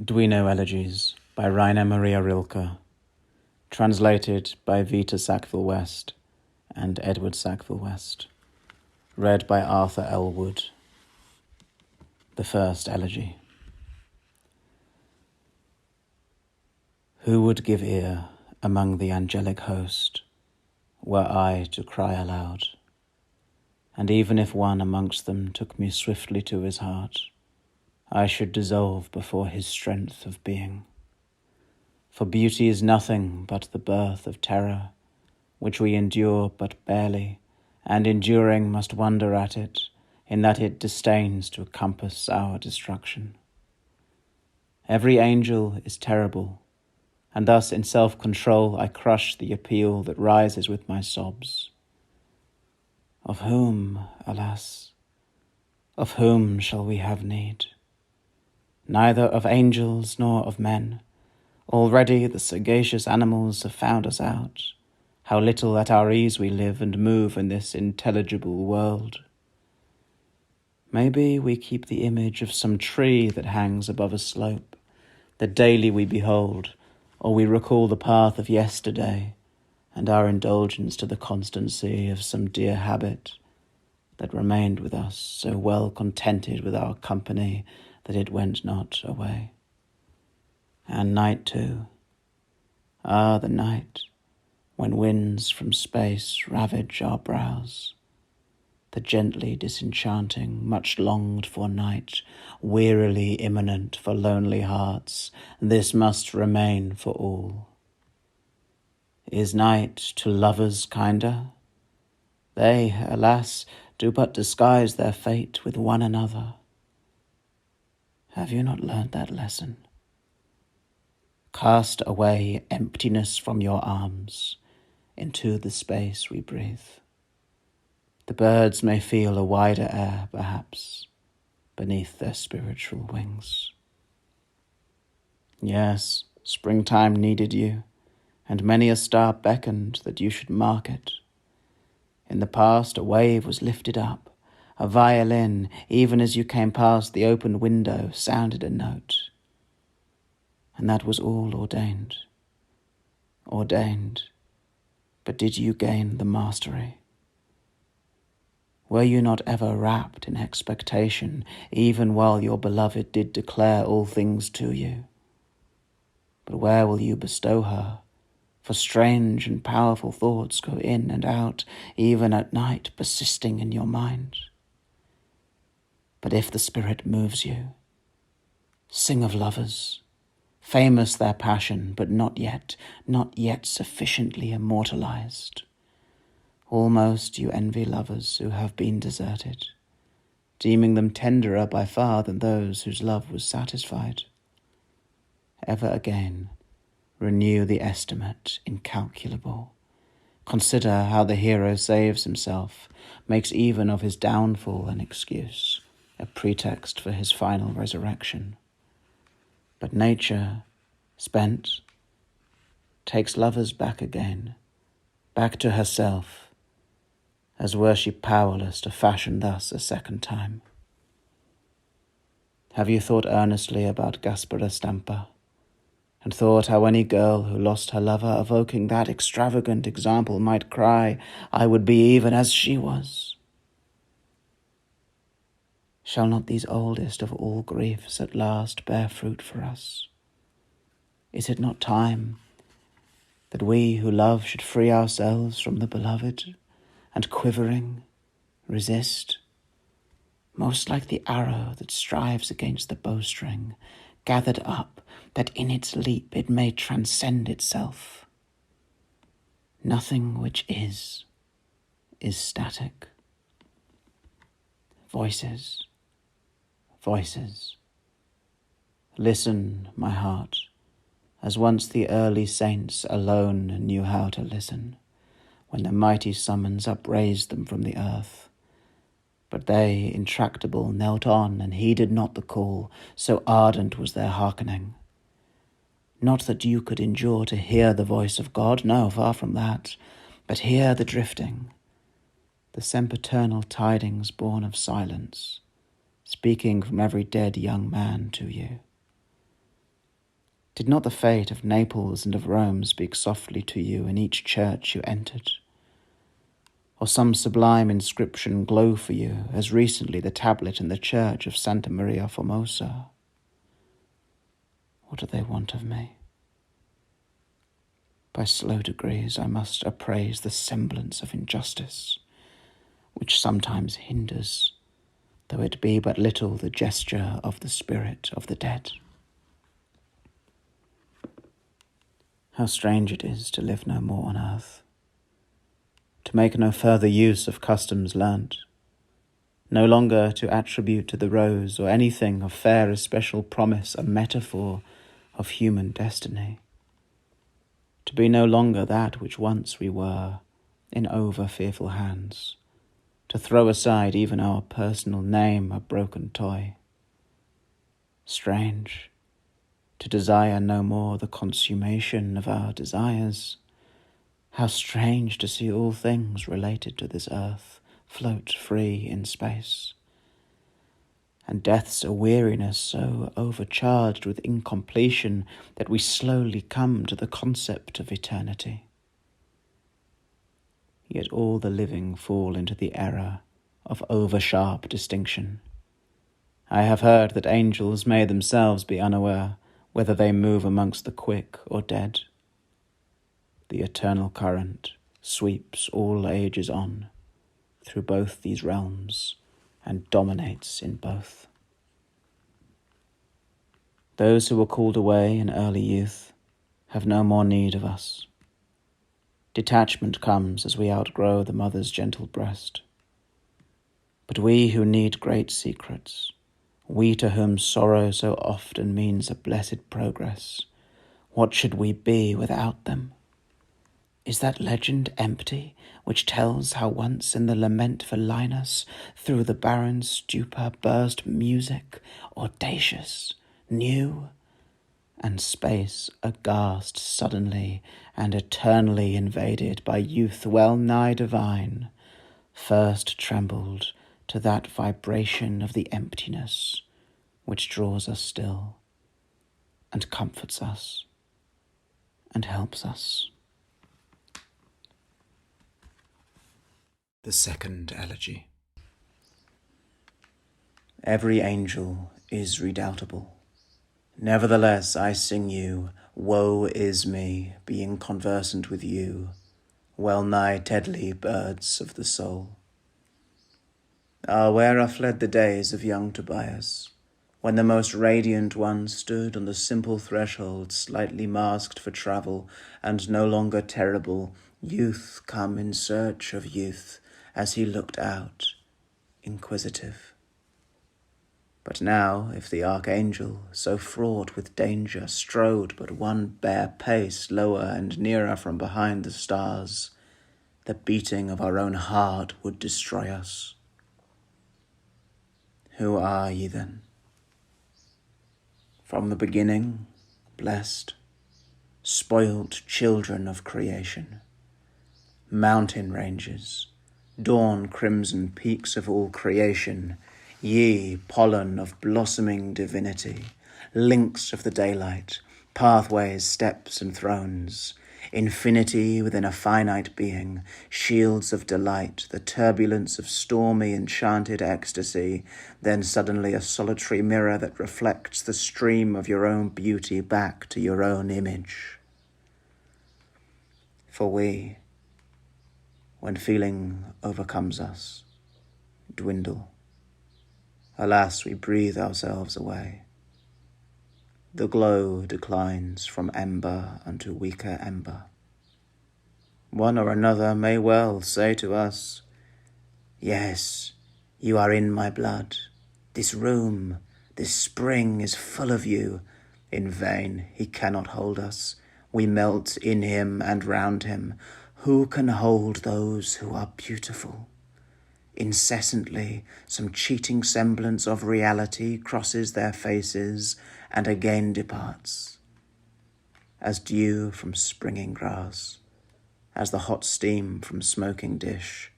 Duino Elegies by Rainer Maria Rilke, translated by Vita Sackville-West and Edward Sackville-West, read by Arthur L. Wood. The first elegy. Who would give ear among the angelic host, were I to cry aloud? And even if one amongst them took me swiftly to his heart, I should dissolve before his strength of being. For beauty is nothing but the birth of terror, which we endure but barely, and enduring must wonder at it, in that it disdains to compass our destruction. Every angel is terrible, and thus in self-control I crush the appeal that rises with my sobs. Of whom, alas, of whom shall we have need? Neither of angels nor of men. Already the sagacious animals have found us out, how little at our ease we live and move in this intelligible world. Maybe we keep the image of some tree that hangs above a slope, that daily we behold, or we recall the path of yesterday, and our indulgence to the constancy of some dear habit that remained with us, so well contented with our company that it went not away. And night too, the night, when winds from space ravage our brows, the gently disenchanting, much longed for night, wearily imminent for lonely hearts, this must remain for all. Is night to lovers kinder? They, alas, do but disguise their fate with one another. Have you not learnt that lesson? Cast away emptiness from your arms into the space we breathe. The birds may feel a wider air, perhaps, beneath their spiritual wings. Yes, springtime needed you, and many a star beckoned that you should mark it. In the past a wave was lifted up, a violin, even as you came past the open window, sounded a note. And that was all ordained. Ordained, but did you gain the mastery? Were you not ever rapt in expectation, even while your beloved did declare all things to you? But where will you bestow her? For strange and powerful thoughts go in and out, even at night, persisting in your mind. But if the spirit moves you, sing of lovers, famous their passion, but not yet sufficiently immortalized. Almost you envy lovers who have been deserted, deeming them tenderer by far than those whose love was satisfied. Ever again, renew the estimate incalculable. Consider how the hero saves himself, makes even of his downfall an excuse, a pretext for his final resurrection. But nature, spent, takes lovers back again, back to herself, as were she powerless to fashion thus a second time. Have you thought earnestly about Gaspara Stampa, and thought how any girl who lost her lover, evoking that extravagant example, might cry, I would be even as she was? Shall not these oldest of all griefs at last bear fruit for us? Is it not time that we who love should free ourselves from the beloved, and quivering, resist, most like the arrow that strives against the bowstring, gathered up, that in its leap it may transcend itself? Nothing which is static. Voices. Listen, my heart, as once the early saints alone knew how to listen, when the mighty summons upraised them from the earth. But they, intractable, knelt on and heeded not the call, so ardent was their hearkening. Not that you could endure to hear the voice of God, no, far from that, but hear the drifting, the sempiternal tidings born of silence, speaking from every dead young man to you. Did not the fate of Naples and of Rome speak softly to you in each church you entered? Or some sublime inscription glow for you as recently the tablet in the church of Santa Maria Formosa? What do they want of me? By slow degrees I must appraise the semblance of injustice, which sometimes hinders, though it be but little, the gesture of the spirit of the dead. How strange it is to live no more on earth, to make no further use of customs learnt, no longer to attribute to the rose or anything of fair especial promise a metaphor of human destiny, to be no longer that which once we were in over-fearful hands, to throw aside even our personal name, a broken toy. Strange, to desire no more the consummation of our desires. How strange to see all things related to this earth float free in space, and death's a weariness so overcharged with incompletion that we slowly come to the concept of eternity. Yet all the living fall into the error of over-sharp distinction. I have heard that angels may themselves be unaware whether they move amongst the quick or dead. The eternal current sweeps all ages on through both these realms and dominates in both. Those who were called away in early youth have no more need of us. Detachment comes as we outgrow the mother's gentle breast. But we who need great secrets, we to whom sorrow so often means a blessed progress, what should we be without them? Is that legend empty which tells how once in the lament for Linus through the barren stupor burst music audacious, new, and space aghast suddenly and eternally invaded by youth well nigh divine, first trembled to that vibration of the emptiness which draws us still and comforts us and helps us. The second elegy. Every angel is redoubtable. Nevertheless I sing you, woe is me, being conversant with you, well nigh deadly birds of the soul. Ah, where are fled the days of young Tobias, when the most radiant one stood on the simple threshold, slightly masked for travel, and no longer terrible, youth come in search of youth, as he looked out, inquisitive. But now, if the archangel, so fraught with danger, strode but one bare pace lower and nearer from behind the stars, the beating of our own heart would destroy us. Who are ye then? From the beginning, blessed, spoilt children of creation, mountain ranges, dawn crimson peaks of all creation, ye pollen of blossoming divinity, links of the daylight, pathways, steps, and thrones, infinity within a finite being, shields of delight, the turbulence of stormy enchanted ecstasy, then suddenly a solitary mirror that reflects the stream of your own beauty back to your own image. For we, when feeling overcomes us, dwindle. Alas, we breathe ourselves away. The glow declines from ember unto weaker ember. One or another may well say to us, yes, you are in my blood. This room, this spring is full of you. In vain, he cannot hold us. We melt in him and round him. Who can hold those who are beautiful? Incessantly, some cheating semblance of reality crosses their faces and again departs. As dew from springing grass, as the hot steam from smoking dish,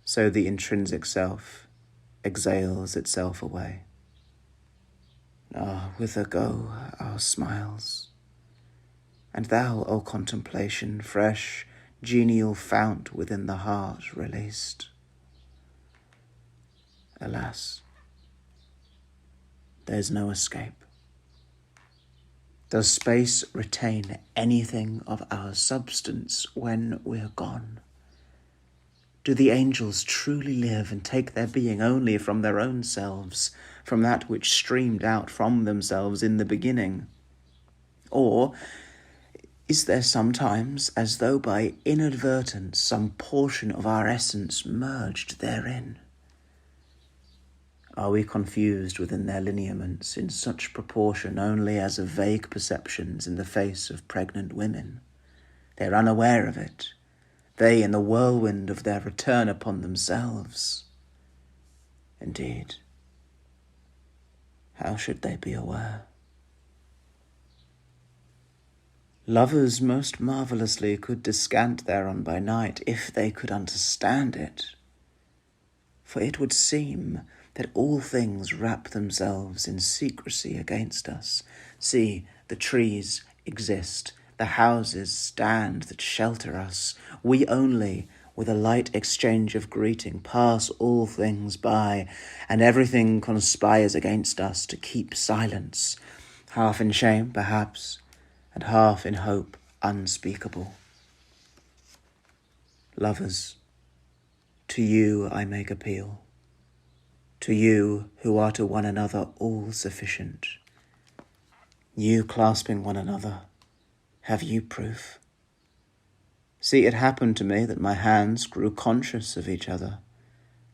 so the intrinsic self exhales itself away. Ah, whither go our smiles. And thou, O contemplation, fresh, genial fount within the heart released. Alas, there's no escape. Does space retain anything of our substance when we're gone? Do the angels truly live and take their being only from their own selves, from that which streamed out from themselves in the beginning? Or is there sometimes, as though by inadvertence, some portion of our essence merged therein? Are we confused within their lineaments in such proportion only as of vague perceptions in the face of pregnant women? They're unaware of it, they in the whirlwind of their return upon themselves. Indeed, how should they be aware? Lovers most marvellously could descant thereon by night, if they could understand it. For it would seem that all things wrap themselves in secrecy against us. See, the trees exist, the houses stand that shelter us. We only, with a light exchange of greeting, pass all things by, and everything conspires against us to keep silence, half in shame, perhaps, and half in hope unspeakable. Lovers, to you I make appeal, to you who are to one another all sufficient. You clasping one another, have you proof? See, it happened to me that my hands grew conscious of each other,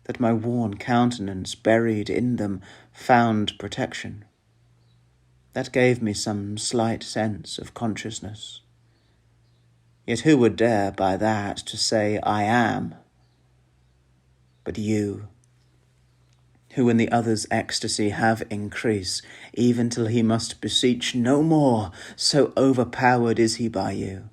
that my worn countenance buried in them found protection. That gave me some slight sense of consciousness. Yet who would dare by that to say I am? But you, who in the other's ecstasy have increase, even till he must beseech no more, so overpowered is he by you.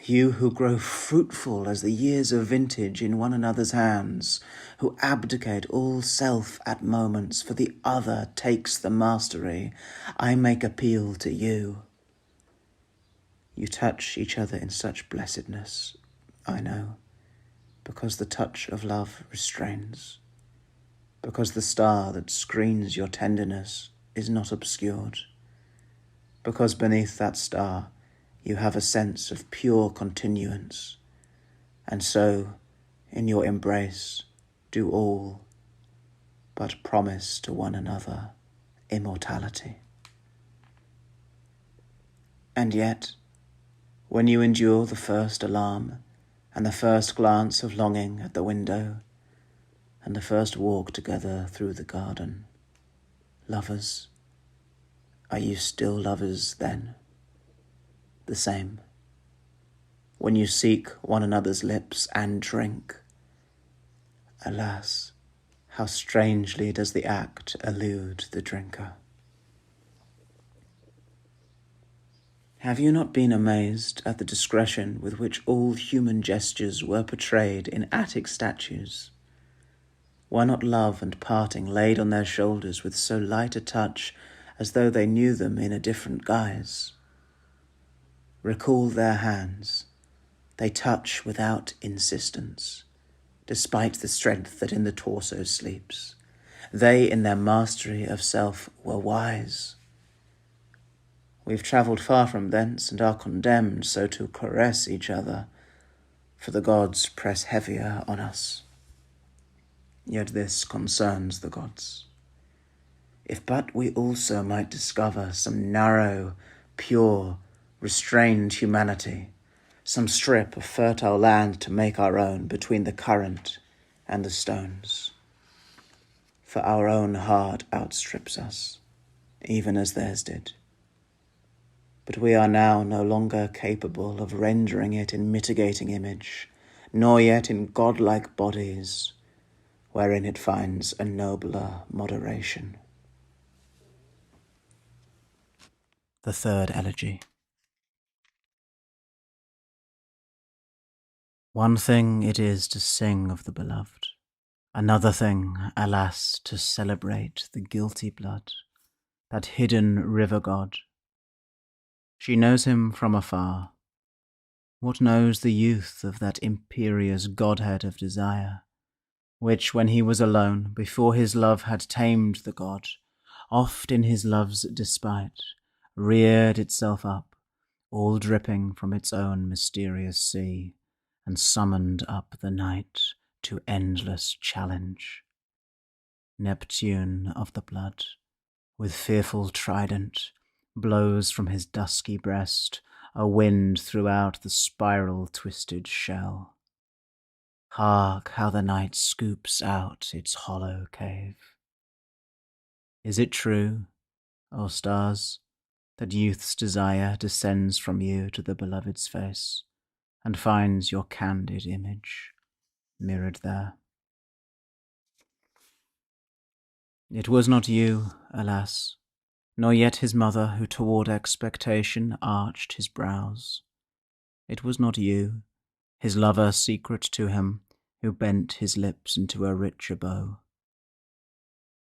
You who grow fruitful as the years of vintage in one another's hands, who abdicate all self at moments, for the other takes the mastery, I make appeal to you. You touch each other in such blessedness, I know, because the touch of love restrains, because the star that screens your tenderness is not obscured, because beneath that star you have a sense of pure continuance, and so, in your embrace, do all but promise to one another immortality. And yet, when you endure the first alarm, and the first glance of longing at the window, and the first walk together through the garden, lovers, are you still lovers then? The same. When you seek one another's lips and drink, alas, how strangely does the act elude the drinker. Have you not been amazed at the discretion with which all human gestures were portrayed in Attic statues? Were not love and parting laid on their shoulders with so light a touch as though they knew them in a different guise? Recall their hands. They touch without insistence, despite the strength that in the torso sleeps. They, in their mastery of self, were wise. We've travelled far from thence and are condemned so to caress each other, for the gods press heavier on us. Yet this concerns the gods. If but we also might discover some narrow, pure, restrained humanity, some strip of fertile land to make our own between the current and the stones. For our own heart outstrips us, even as theirs did. But we are now no longer capable of rendering it in mitigating image, nor yet in godlike bodies, wherein it finds a nobler moderation. The third elegy. One thing it is to sing of the beloved, another thing, alas, to celebrate the guilty blood, that hidden river god. She knows him from afar. What knows the youth of that imperious godhead of desire, which, when he was alone, before his love had tamed the god, oft in his love's despite, reared itself up, all dripping from its own mysterious sea, and summoned up the night to endless challenge. Neptune of the blood, with fearful trident, blows from his dusky breast a wind throughout the spiral-twisted shell. Hark how the night scoops out its hollow cave. Is it true, O stars, that youth's desire descends from you to the beloved's face, and finds your candid image mirrored there? It was not you, alas, nor yet his mother who toward expectation arched his brows. It was not you, his lover secret to him, who bent his lips into a richer bow.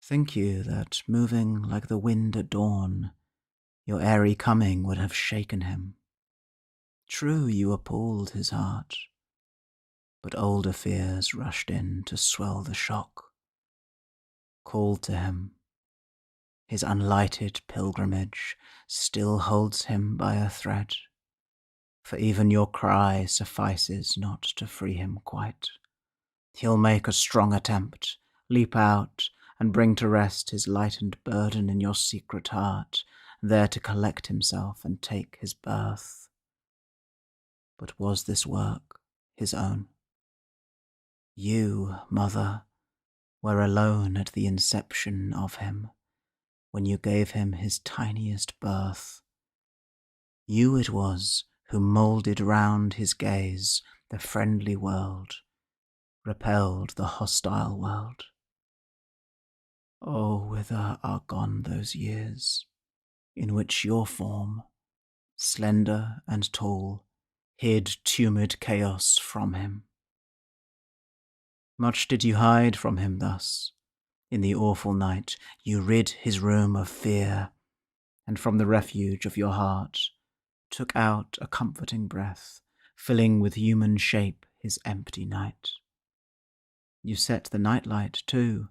Think you that, moving like the wind at dawn, your airy coming would have shaken him? True, you appalled his heart, but older fears rushed in to swell the shock, called to him. His unlighted pilgrimage still holds him by a thread, for even your cry suffices not to free him quite. He'll make a strong attempt, leap out, and bring to rest his lightened burden in your secret heart, there to collect himself and take his birth. But was this work his own? You, mother, were alone at the inception of him, when you gave him his tiniest birth. You it was who moulded round his gaze the friendly world, repelled the hostile world. Oh, whither are gone those years, in which your form, slender and tall, hid tumid chaos from him? Much did you hide from him thus. In the awful night you rid his room of fear, and from the refuge of your heart took out a comforting breath, filling with human shape his empty night. You set the nightlight too,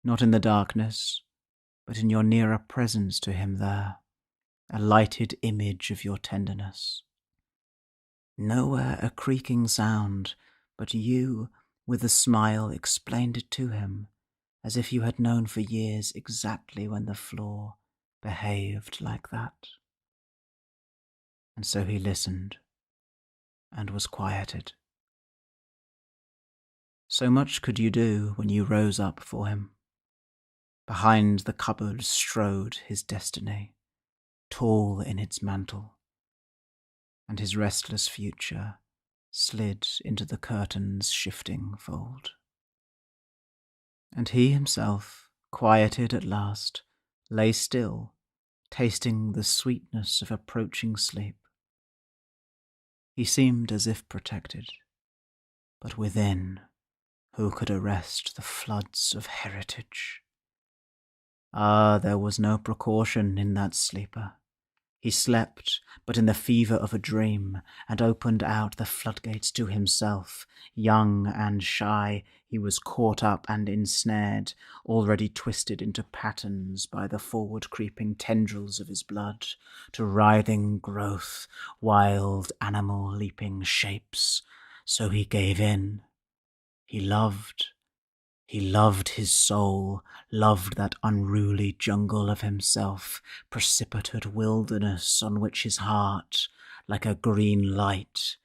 not in the darkness, but in your nearer presence to him there, a lighted image of your tenderness. Nowhere a creaking sound, but you, with a smile, explained it to him, as if you had known for years exactly when the floor behaved like that. And so he listened, and was quieted. So much could you do when you rose up for him. Behind the cupboard strode his destiny, tall in its mantle, and his restless future slid into the curtain's shifting fold. And he himself, quieted at last, lay still, tasting the sweetness of approaching sleep. He seemed as if protected, but within, who could arrest the floods of heritage? Ah, there was no precaution in that sleeper. He slept, but in the fever of a dream, and opened out the floodgates to himself. Young and shy, he was caught up and ensnared, already twisted into patterns by the forward-creeping tendrils of his blood, to writhing growth, wild animal-leaping shapes. So he gave in. He loved. He loved his soul, loved that unruly jungle of himself, precipitate wilderness on which his heart, like a green light,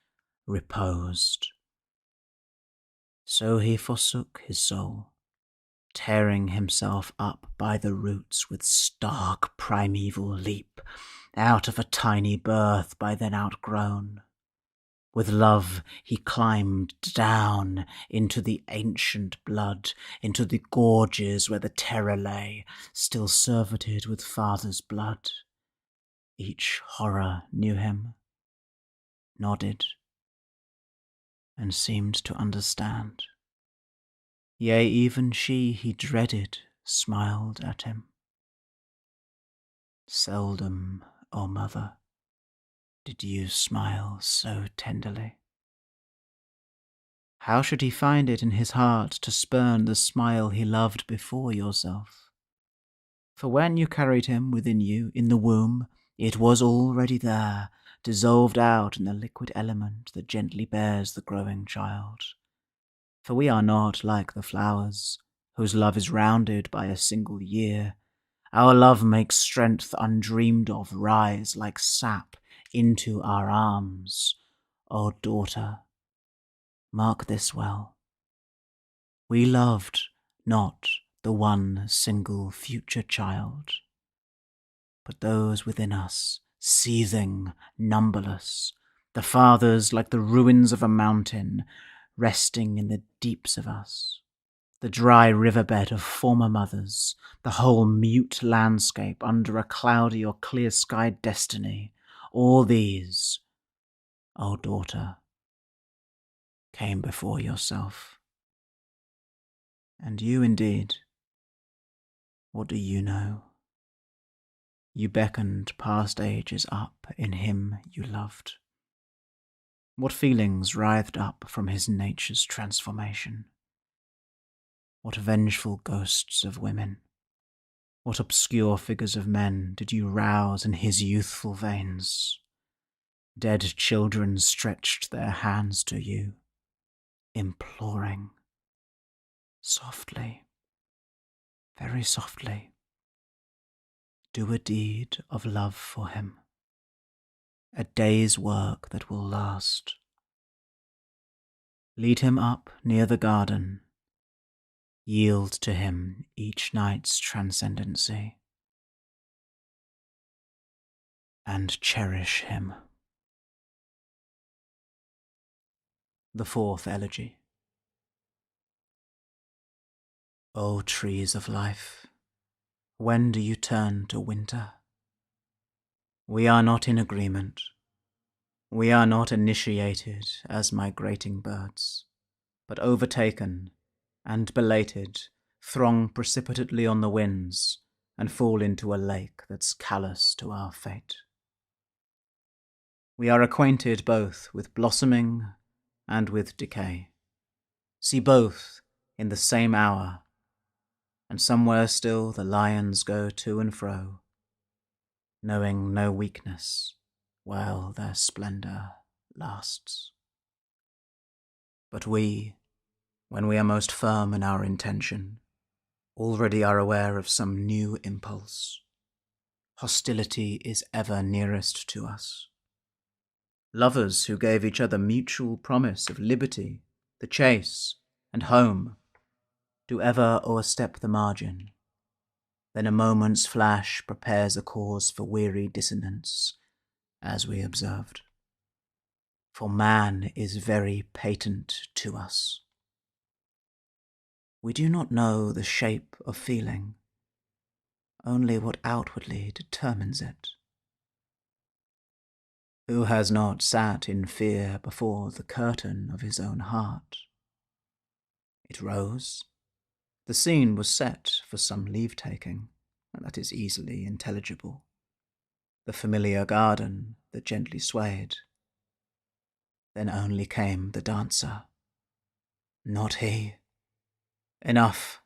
reposed. So he forsook his soul, tearing himself up by the roots with stark primeval leap, out of a tiny birth by then outgrown. With love he climbed down into the ancient blood, into the gorges where the terror lay, still surfeited with father's blood. Each horror knew him, nodded, and seemed to understand. Yea, even she he dreaded smiled at him. Seldom, O mother, did you smile so tenderly. How should he find it in his heart to spurn the smile he loved before yourself? For when you carried him within you in the womb, it was already there, dissolved out in the liquid element that gently bears the growing child. For we are not like the flowers, whose love is rounded by a single year. Our love makes strength undreamed of rise like sap into our arms. O daughter, mark this well. We loved not the one single future child, but those within us, seething, numberless, the fathers like the ruins of a mountain, resting in the deeps of us, the dry riverbed of former mothers, the whole mute landscape under a cloudy or clear-skied destiny. All these, O daughter, came before yourself. And you indeed, what do you know? You beckoned past ages up in him you loved. What feelings writhed up from his nature's transformation? What vengeful ghosts of women, what obscure figures of men did you rouse in his youthful veins? Dead children stretched their hands to you, imploring, softly, very softly, do a deed of love for him, a day's work that will last. Lead him up near the garden, yield to him each night's transcendency, and cherish him. The fourth Elegy. O trees of life, when do you turn to winter? We are not in agreement. We are not initiated as migrating birds, but overtaken and belated, throng precipitately on the winds and fall into a lake that's callous to our fate. We are acquainted both with blossoming and with decay, see both in the same hour, and somewhere still the lions go to and fro, knowing no weakness while their splendor lasts. But we, when we are most firm in our intention, already are aware of some new impulse. Hostility is ever nearest to us. Lovers who gave each other mutual promise of liberty, the chase, and home, do ever o'erstep the margin. Then a moment's flash prepares a cause for weary dissonance, as we observed. For man is very patent to us. We do not know the shape of feeling, only what outwardly determines it. Who has not sat in fear before the curtain of his own heart? It rose. The scene was set for some leave-taking, and that is easily intelligible. The familiar garden that gently swayed. Then only came the dancer. Not he. Enough.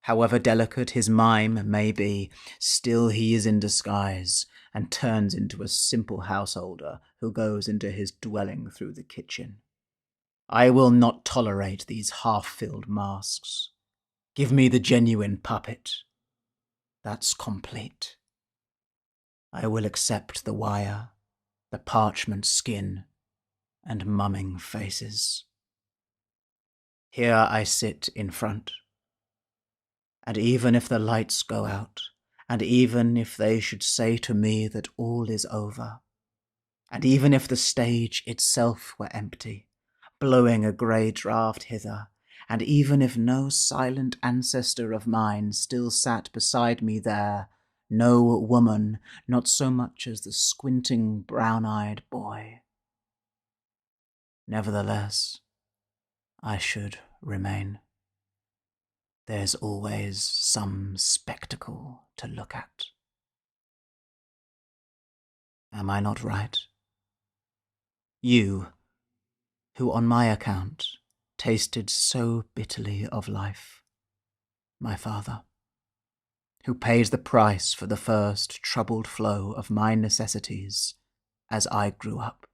However delicate his mime may be, still he is in disguise, and turns into a simple householder who goes into his dwelling through the kitchen. I will not tolerate these half-filled masks. Give me the genuine puppet. That's complete. I will accept the wire, the parchment skin, and mumming faces. Here I sit in front, and even if the lights go out, and even if they should say to me that all is over, and even if the stage itself were empty, blowing a grey draught hither, and even if no silent ancestor of mine still sat beside me there, no woman, not so much as the squinting brown-eyed boy. Nevertheless, I should remain. There's always some spectacle to look at. Am I not right? You, who on my account tasted so bitterly of life, my father, who paid the price for the first troubled flow of my necessities as I grew up,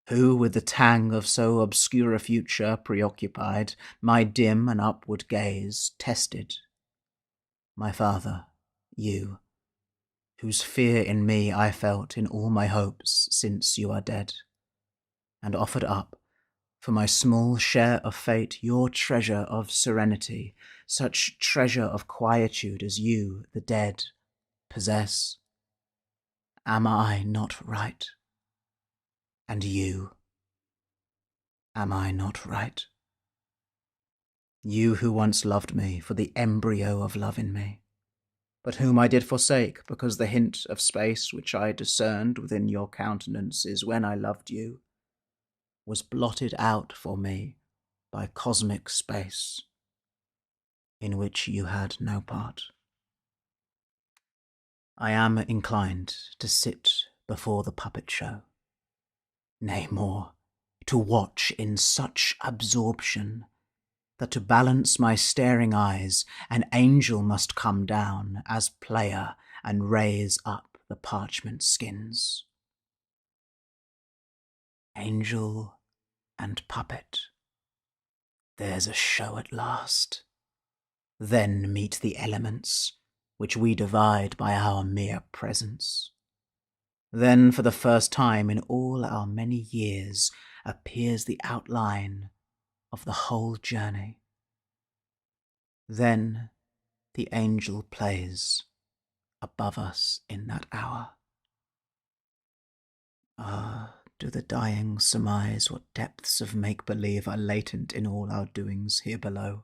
who with the tang of so obscure a future preoccupied my dim and upward gaze tested, my father, you, whose fear in me I felt in all my hopes since you are dead, and offered up for my small share of fate your treasure of serenity, such treasure of quietude as you, the dead, possess. Am I not right? And you, am I not right? You who once loved me for the embryo of love in me, but whom I did forsake because the hint of space which I discerned within your countenances when I loved you was blotted out for me by cosmic space, in which you had no part. I am inclined to sit before the puppet show, nay more, to watch in such absorption that to balance my staring eyes an angel must come down as player and raise up the parchment skins. Angel and puppet, there's a show at last. Then meet the elements, which we divide by our mere presence. Then for the first time in all our many years appears the outline of the whole journey. Then the angel plays above us in that hour. Ah, do the dying surmise what depths of make-believe are latent in all our doings here below?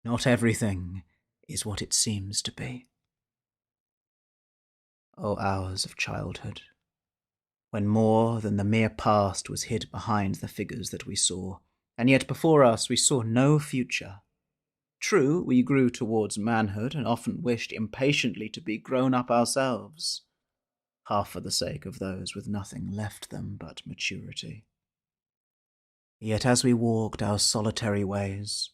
Not everything is what it seems to be. O hours of childhood, when more than the mere past was hid behind the figures that we saw, and yet before us we saw no future. True, we grew towards manhood and often wished impatiently to be grown up ourselves, half for the sake of those with nothing left them but maturity. Yet as we walked our solitary ways,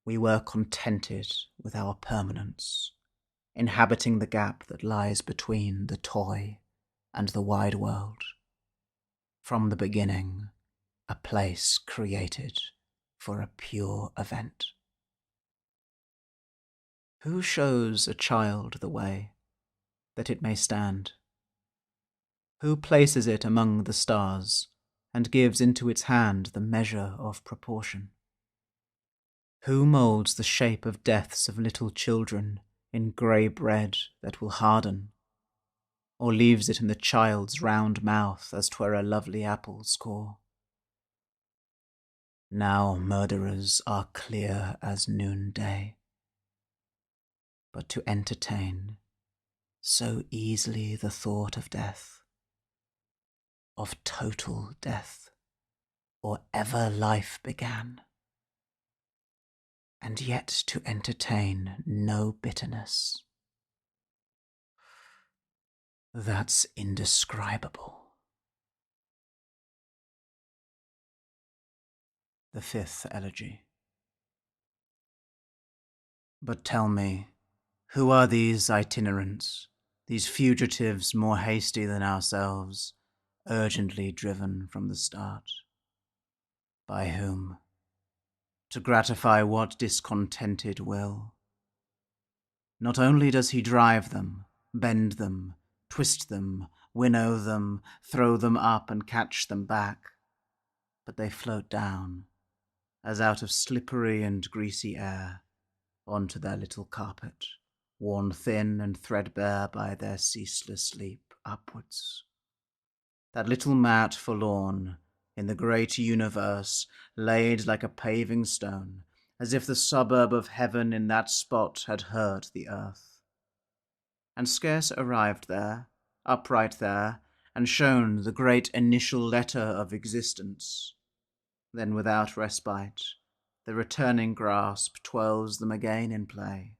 we were contented with our permanence, inhabiting the gap that lies between the toy and the wide world. From the beginning, a place created for a pure event. Who shows a child the way, that it may stand? Who places it among the stars, and gives into its hand the measure of proportion? Who moulds the shape of deaths of little children in grey bread that will harden, or leaves it in the child's round mouth as 'twere a lovely apple's core? Now murderers are clear as noonday, but to entertain so easily the thought of death, of total death, or ever life began, and yet to entertain no bitterness, that's indescribable. The fifth elegy. But tell me, who are these itinerants, these fugitives more hasty than ourselves, urgently driven from the start? By whom? To gratify what discontented will? Not only does he drive them, bend them, twist them, winnow them, throw them up and catch them back, but they float down, as out of slippery and greasy air, onto their little carpet, worn thin and threadbare by their ceaseless sleep upwards. That little mat forlorn, in the great universe, laid like a paving stone, as if the suburb of heaven in that spot had heard the earth, and scarce arrived there, upright there, and shown the great initial letter of existence. Then without respite, the returning grasp twirls them again in play.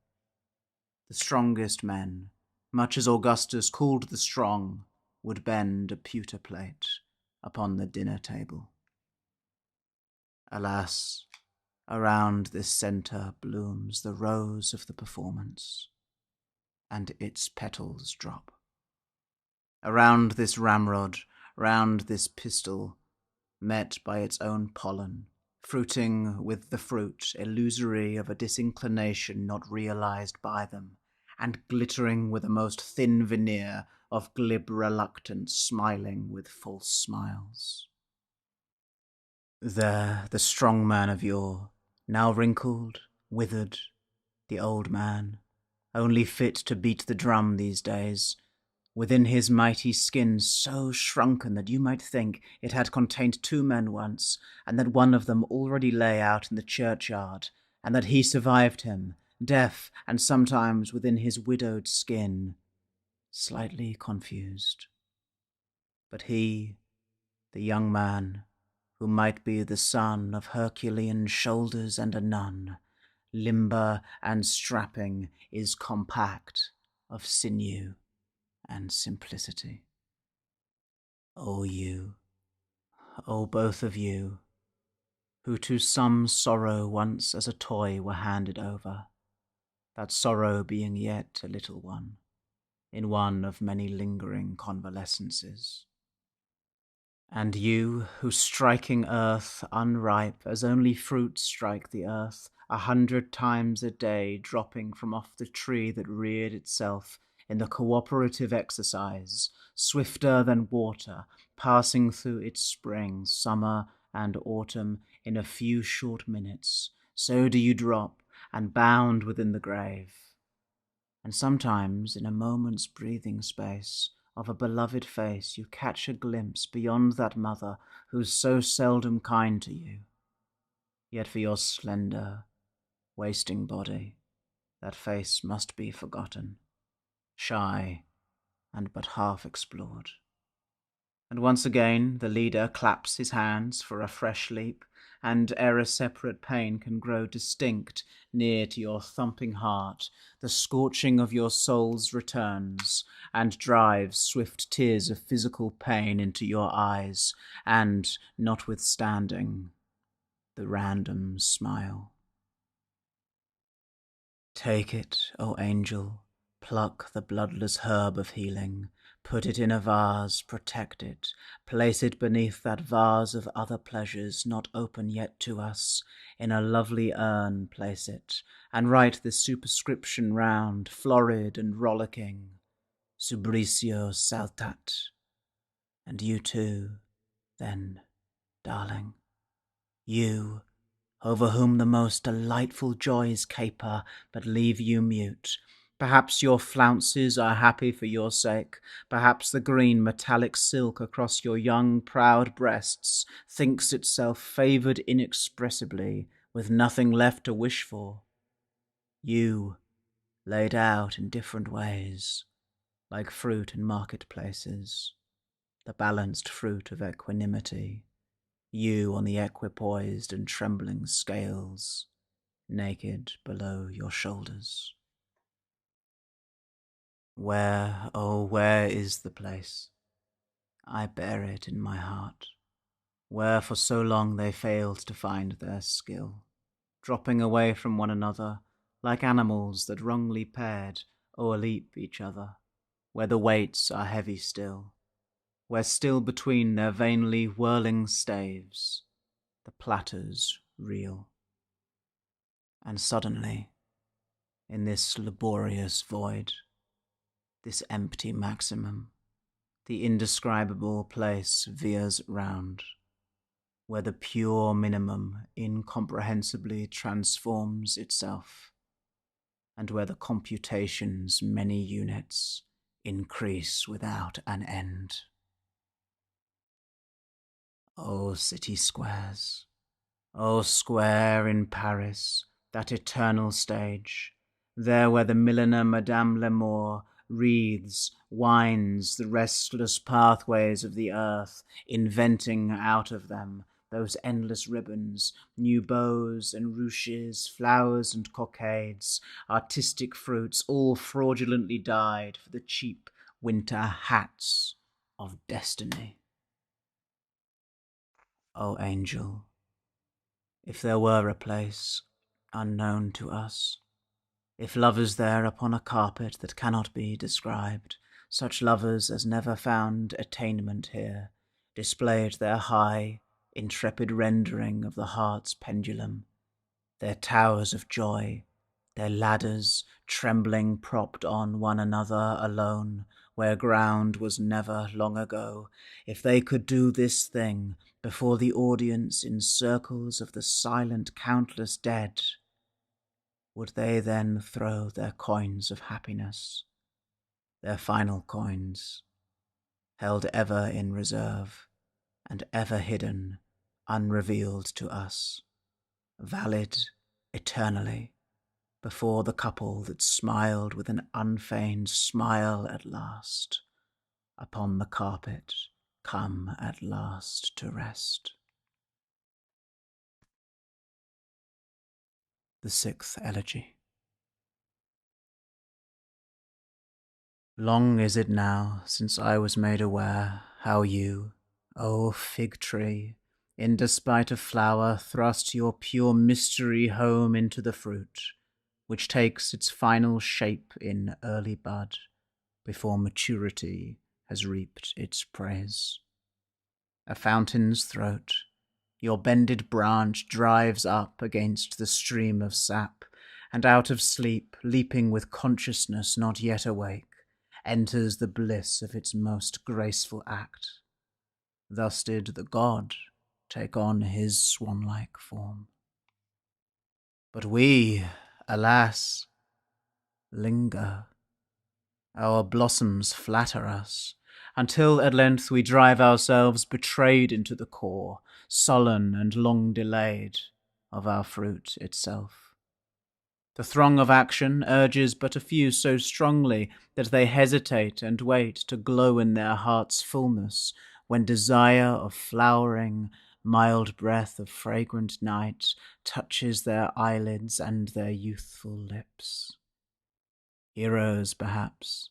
The strongest men, much as Augustus called the strong would bend a pewter plate upon the dinner table. Alas, around this centre blooms the rose of the performance, and its petals drop. Around this ramrod, round this pistil, met by its own pollen, fruiting with the fruit illusory of a disinclination not realized by them, and glittering with a most thin veneer of glib reluctance, smiling with false smiles. There, the strong man of yore, now wrinkled, withered, the old man, only fit to beat the drum these days, within his mighty skin so shrunken that you might think it had contained two men once, and that one of them already lay out in the churchyard, and that he survived him, deaf and sometimes within his widowed skin, slightly confused. But he, the young man, who might be the son of Herculean shoulders and a nun, limber and strapping, is compact of sinew and simplicity. O you, O both of you, who to some sorrow once as a toy were handed over, that sorrow being yet a little one, in one of many lingering convalescences. And you, who striking earth unripe as only fruits strike the earth, 100 times a day dropping from off the tree that reared itself in the cooperative exercise, swifter than water, passing through its spring, summer, and autumn in a few short minutes, so do you drop and bound within the grave. And sometimes, in a moment's breathing space, of a beloved face you catch a glimpse beyond that mother who's so seldom kind to you. Yet for your slender, wasting body, that face must be forgotten, shy and but half explored. And once again the leader claps his hands for a fresh leap, and ere a separate pain can grow distinct near to your thumping heart, the scorching of your souls returns and drives swift tears of physical pain into your eyes, and, notwithstanding, the random smile. Take it, O angel, pluck the bloodless herb of healing, put it in a vase, protect it, place it beneath that vase of other pleasures not open yet to us, in a lovely urn place it, and write this superscription round, florid and rollicking, Subricio saltat. And you too, then, darling, you, over whom the most delightful joys caper, but leave you mute. Perhaps your flounces are happy for your sake. Perhaps the green metallic silk across your young proud breasts thinks itself favoured inexpressibly, with nothing left to wish for. You, laid out in different ways, like fruit in marketplaces, the balanced fruit of equanimity, you on the equipoised and trembling scales, naked below your shoulders. Where, oh, where is the place? I bear it in my heart, where for so long they failed to find their skill, dropping away from one another like animals that wrongly paired o'erleap each other, where the weights are heavy still, where still between their vainly whirling staves the platters reel. And suddenly, in this laborious void, this empty maximum, the indescribable place veers round, where the pure minimum incomprehensibly transforms itself, and where the computation's many units increase without an end. O city squares, O square in Paris, that eternal stage, there where the milliner Madame Lemore wreathes, winds the restless pathways of the earth, inventing out of them, those endless ribbons, new bows and ruches, flowers and cockades, artistic fruits, all fraudulently dyed for the cheap winter hats of destiny. O angel, if there were a place unknown to us, if lovers there upon a carpet that cannot be described, such lovers as never found attainment here, displayed their high, intrepid rendering of the heart's pendulum, their towers of joy, their ladders trembling propped on one another alone, where ground was never long ago, if they could do this thing before the audience in circles of the silent countless dead, would they then throw their coins of happiness, their final coins, held ever in reserve and ever hidden, unrevealed to us, valid eternally, before the couple that smiled with an unfeigned smile at last, upon the carpet come at last to rest. The Sixth Elegy. Long is it now since I was made aware how you, O fig tree, in despite of flower, thrust your pure mystery home into the fruit, which takes its final shape in early bud, before maturity has reaped its praise. A fountain's throat, your bended branch drives up against the stream of sap, and out of sleep, leaping with consciousness not yet awake, enters the bliss of its most graceful act. Thus did the god take on his swan-like form. But we, alas, linger. Our blossoms flatter us, until at length we drive ourselves betrayed into the core, sullen and long delayed, of our fruit itself. The throng of action urges but a few so strongly that they hesitate and wait to glow in their heart's fullness, when desire of flowering, mild breath of fragrant night touches their eyelids and their youthful lips. Heroes, perhaps,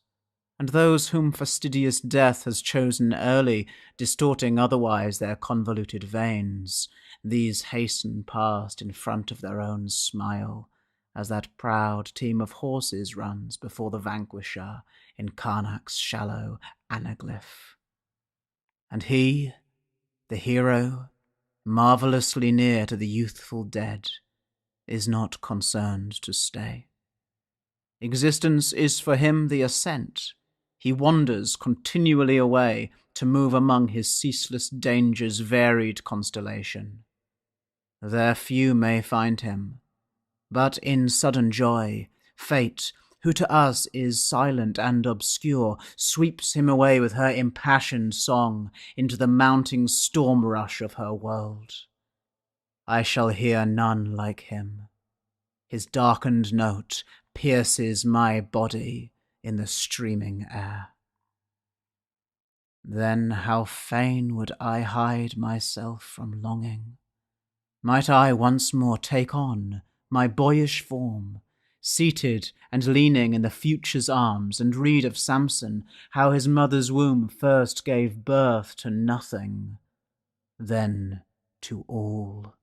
and those whom fastidious death has chosen early, distorting otherwise their convoluted veins, these hasten past in front of their own smile, as that proud team of horses runs before the vanquisher in Karnak's shallow anaglyph. And he, the hero, marvellously near to the youthful dead, is not concerned to stay. Existence is for him the ascent. He wanders continually away to move among his ceaseless dangers' varied constellation. There few may find him, but in sudden joy, fate, who to us is silent and obscure, sweeps him away with her impassioned song into the mounting storm rush of her world. I shall hear none like him. His darkened note pierces my body in the streaming air. Then how fain would I hide myself from longing. Might I once more take on my boyish form, seated and leaning in the future's arms, and read of Samson, how his mother's womb first gave birth to nothing, then to all.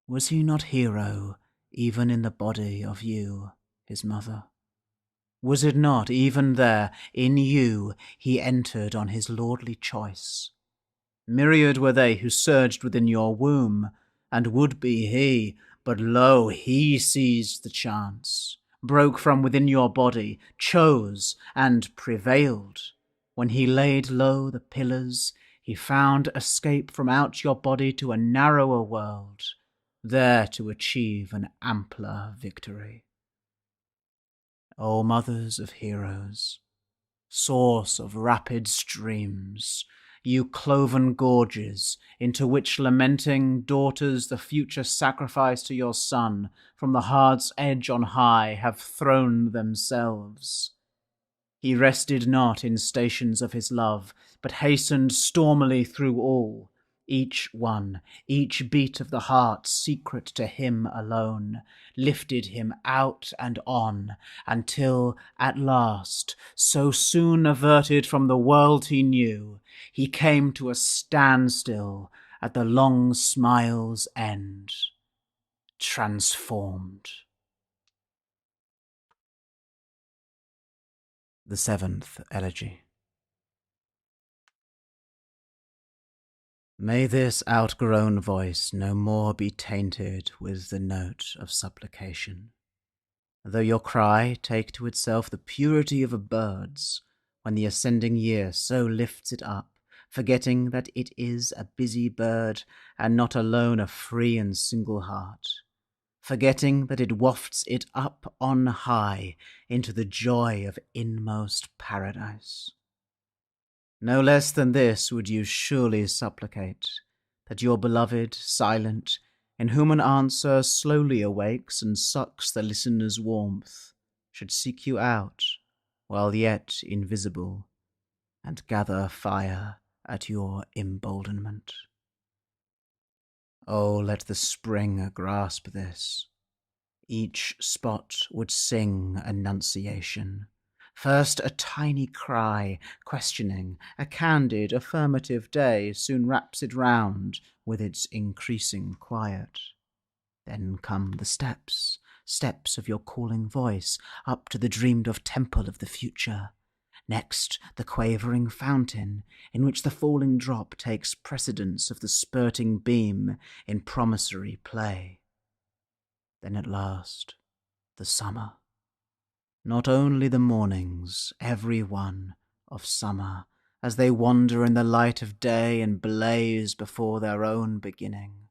Was he not hero even in the body of you, his mother? Was it not even there, in you, he entered on his lordly choice? Myriad were they who surged within your womb, and would be he, but lo, he seized the chance, broke from within your body, chose and prevailed. When he laid low the pillars, he found escape from out your body to a narrower world, there to achieve an ampler victory. O mothers of heroes, source of rapid streams, you cloven gorges, into which lamenting daughters the future sacrifice to your son from the heart's edge on high have thrown themselves. He rested not in stations of his love, but hastened stormily through all, Each one, each beat of the heart secret to him alone, lifted him out and on, until at last, so soon averted from the world he knew, he came to a standstill at the long smile's end, transformed. The Seventh Elegy. May this outgrown voice no more be tainted with the note of supplication. Though your cry take to itself the purity of a bird's, when the ascending year so lifts it up, forgetting that it is a busy bird, and not alone a free and single heart, forgetting that it wafts it up on high into the joy of inmost paradise. No less than this would you surely supplicate, that your beloved, silent, in whom an answer slowly awakes and sucks the listener's warmth, should seek you out, while yet invisible, and gather fire at your emboldenment. Oh, let the spring grasp this. Each spot would sing annunciation. First a tiny cry, questioning, a candid, affirmative day soon wraps it round with its increasing quiet. Then come the steps, steps of your calling voice, up to the dreamed-of temple of the future. Next, the quavering fountain, in which the falling drop takes precedence of the spurting beam in promissory play. Then at last, the summer. Not only the mornings, every one, of summer, as they wander in the light of day and blaze before their own beginning.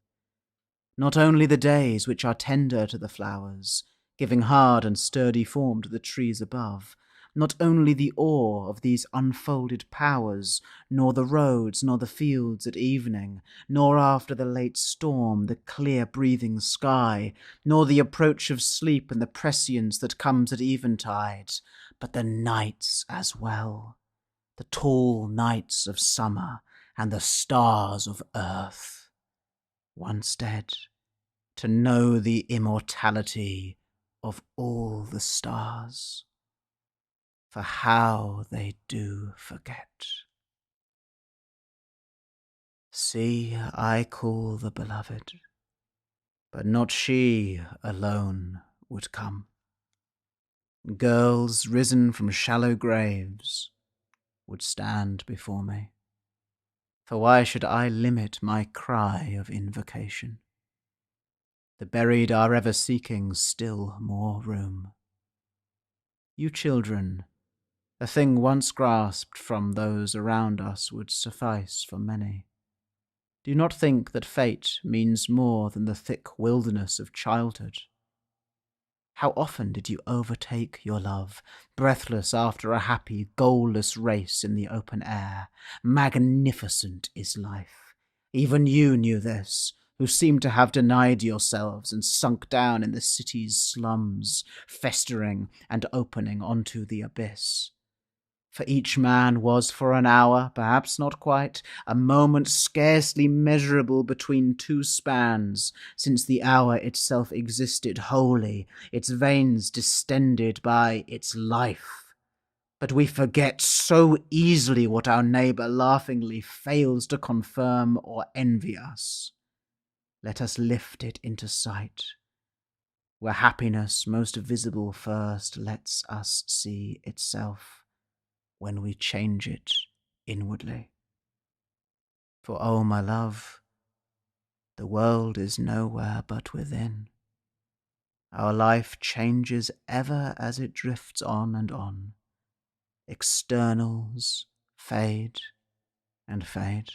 Not only the days which are tender to the flowers, giving hard and sturdy form to the trees above, not only the awe of these unfolded powers, nor the roads, nor the fields at evening, nor after the late storm the clear-breathing sky, nor the approach of sleep and the prescience that comes at eventide, but the nights as well, the tall nights of summer and the stars of earth. Once dead, to know the immortality of all the stars. For how they do forget. See, I call the beloved, but not she alone would come. Girls risen from shallow graves would stand before me. For why should I limit my cry of invocation? The buried are ever seeking still more room. You children, a thing once grasped from those around us would suffice for many. Do not think that fate means more than the thick wilderness of childhood. How often did you overtake your love, breathless after a happy, goalless race in the open air? Magnificent is life. Even you knew this, who seem to have denied yourselves and sunk down in the city's slums, festering and opening onto the abyss. For each man was for an hour, perhaps not quite, a moment scarcely measurable between two spans, since the hour itself existed wholly, its veins distended by its life. But we forget so easily what our neighbour laughingly fails to confirm or envy us. Let us lift it into sight, where happiness most visible first lets us see itself, when we change it inwardly. For, oh, my love, the world is nowhere but within. Our life changes ever as it drifts on and on. Externals fade and fade.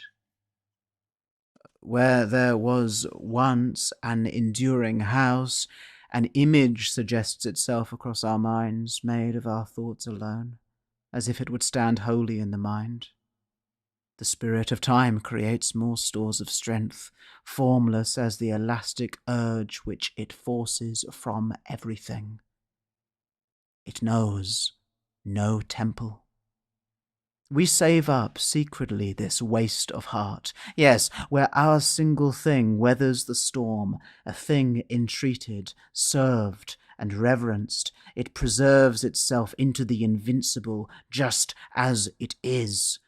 Where there was once an enduring house, an image suggests itself across our minds, made of our thoughts alone, as if it would stand wholly in the mind. The spirit of time creates more stores of strength, formless as the elastic urge which it forces from everything. It knows no temple. We save up secretly this waste of heart, yes, where our single thing weathers the storm, a thing entreated, served, and reverenced. It preserves itself into the invincible, just as it is.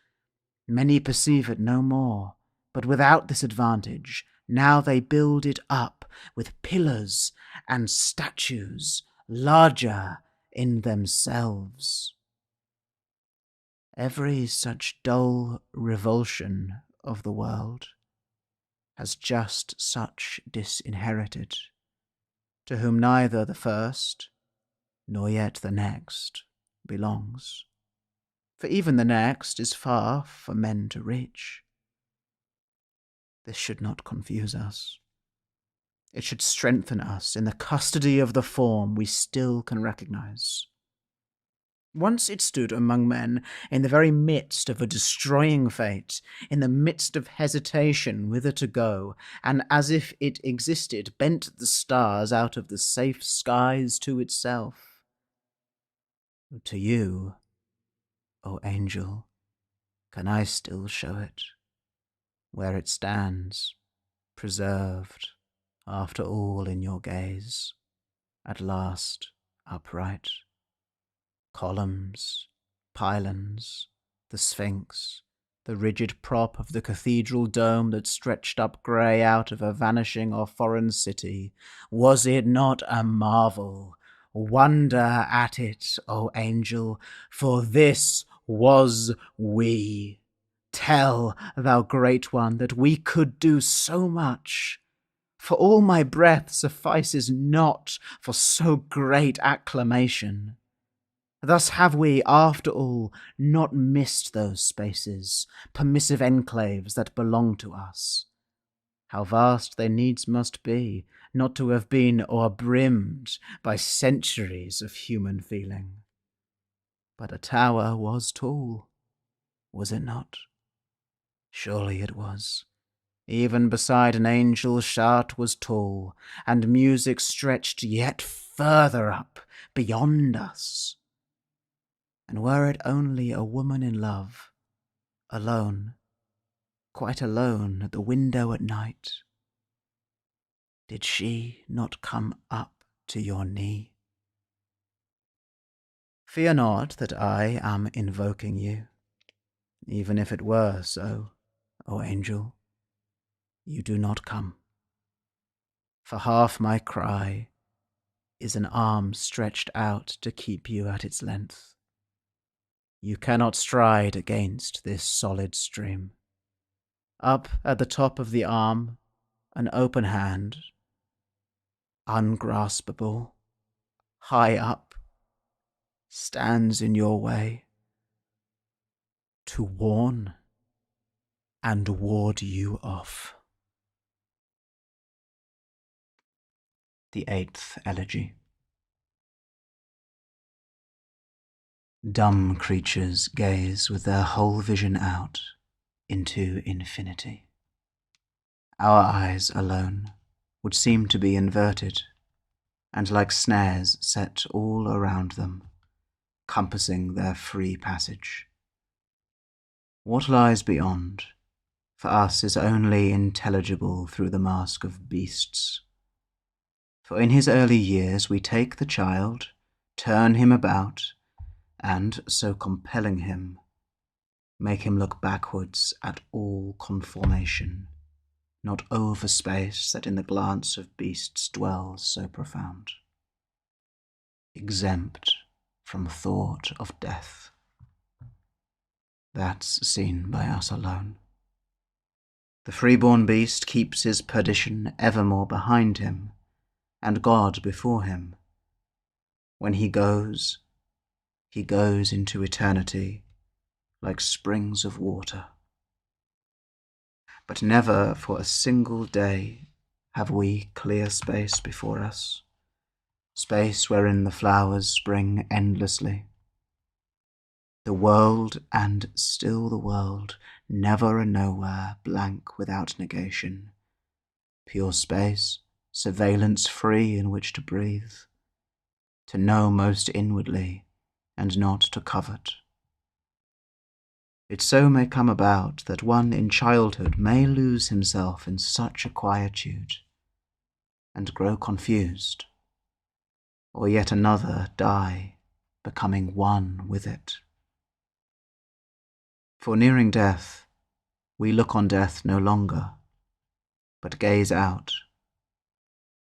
Many perceive it no more, but without this advantage, now they build it up with pillars and statues larger in themselves. Every such dull revulsion of the world has just such disinherited, to whom neither the first nor yet the next belongs. For even the next is far for men to reach. This should not confuse us. It should strengthen us in the custody of the form we still can recognize. Once it stood among men in the very midst of a destroying fate, in the midst of hesitation whither to go, and as if it existed, bent the stars out of the safe skies to itself. To you, O angel, can I still show it, where it stands, preserved, after all in your gaze, at last upright. Columns, pylons, the Sphinx, the rigid prop of the cathedral dome that stretched up grey out of a vanishing or foreign city, was it not a marvel? Wonder at it, O angel, for this was we. Tell, thou great one, that we could do so much. For all my breath suffices not for so great acclamation. Thus have we, after all, not missed those spaces, permissive enclaves that belong to us. How vast they needs must be, not to have been o'erbrimmed by centuries of human feeling. But a tower was tall, was it not? Surely it was. Even beside an angel's shout was tall, and music stretched yet further up, beyond us. And were it only a woman in love, alone, quite alone at the window at night, did she not come up to your knee? Fear not that I am invoking you, even if it were so, O angel, you do not come. For half my cry is an arm stretched out to keep you at its length. You cannot stride against this solid stream. Up at the top of the arm, an open hand, ungraspable, high up, stands in your way to warn and ward you off. The 8th Elegy. Dumb creatures gaze with their whole vision out into infinity. Our eyes alone would seem to be inverted, and like snares set all around them, compassing their free passage. What lies beyond, for us, is only intelligible through the mask of beasts. For in his early years we take the child, turn him about, and, so compelling him, make him look backwards at all conformation, not over space that in the glance of beasts dwells so profound, exempt from thought of death. That's seen by us alone. The freeborn beast keeps his perdition evermore behind him, and God before him. When he goes into eternity like springs of water. But never for a single day have we clear space before us, space wherein the flowers spring endlessly. The world, and still the world, never and nowhere, blank without negation, pure space, surveillance free in which to breathe, to know most inwardly, and not to covet. It so may come about that one in childhood may lose himself in such a quietude, and grow confused, or yet another die, becoming one with it. For nearing death, we look on death no longer, but gaze out,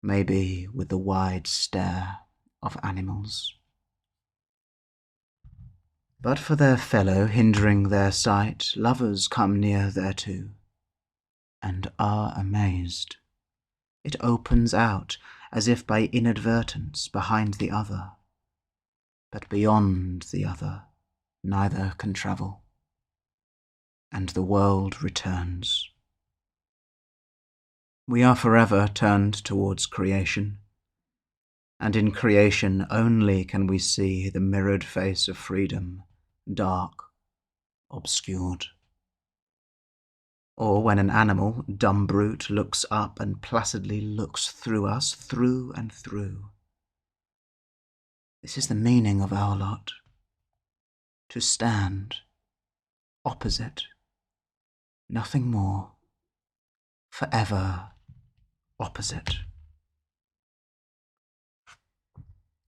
maybe with the wide stare of animals. But for their fellow hindering their sight, lovers come near thereto, and are amazed. It opens out as if by inadvertence behind the other, but beyond the other neither can travel, and the world returns. We are forever turned towards creation, and in creation only can we see the mirrored face of freedom, dark, obscured. Or when an animal, dumb brute, looks up and placidly looks through us, through and through. This is the meaning of our lot, to stand opposite, nothing more, forever opposite.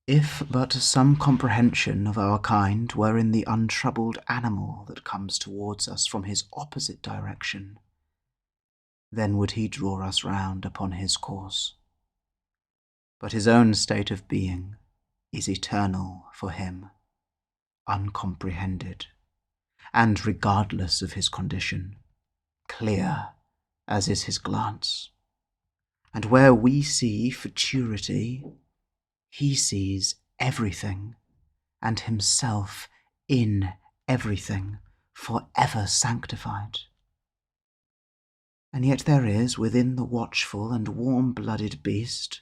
If but some comprehension of our kind were in the untroubled animal that comes towards us from his opposite direction, then would he draw us round upon his course. But his own state of being is eternal for him, uncomprehended, and regardless of his condition, clear as is his glance. And where we see futurity, he sees everything, and himself in everything, forever sanctified. And yet there is, within the watchful and warm-blooded beast,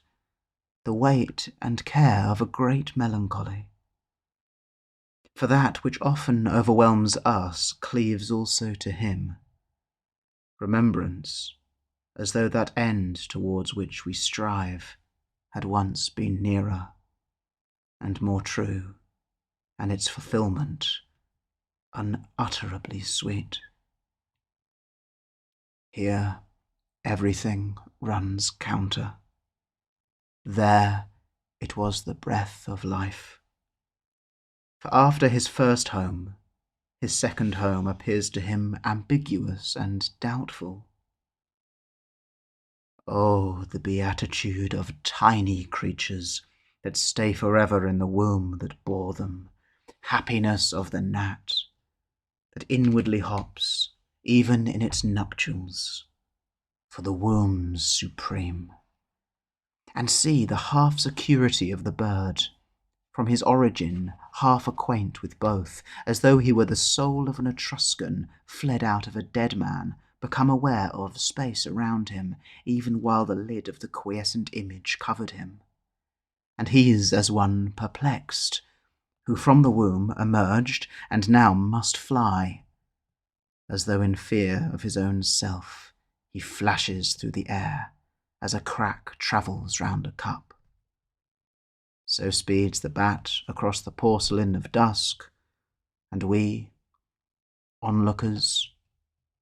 the weight and care of a great melancholy. For that which often overwhelms us cleaves also to him. Remembrance, as though that end towards which we strive had once been nearer and more true, and its fulfilment unutterably sweet. Here everything runs counter. There it was the breath of life. For after his first home, his second home appears to him ambiguous and doubtful. Oh, the beatitude of tiny creatures that stay forever in the womb that bore them, happiness of the gnat that inwardly hops, even in its nuptials, for the womb's supreme. And see the half-security of the bird, from his origin half acquaint with both, as though he were the soul of an Etruscan fled out of a dead man, become aware of space around him, even while the lid of the quiescent image covered him. And he is as one perplexed, who from the womb emerged and now must fly, as though in fear of his own self he flashes through the air as a crack travels round a cup. So speeds the bat across the porcelain of dusk, and we, onlookers,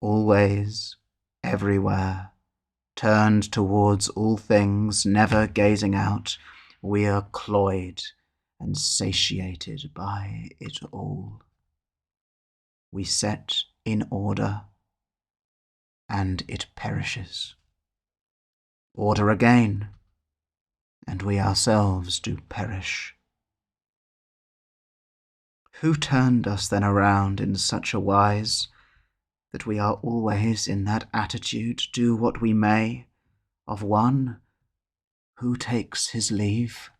always, everywhere, turned towards all things, never gazing out, we are cloyed and satiated by it all. We set in order, and it perishes. Order again, and we ourselves do perish. Who turned us then around in such a wise that we are always in that attitude, do what we may, of one who takes his leave?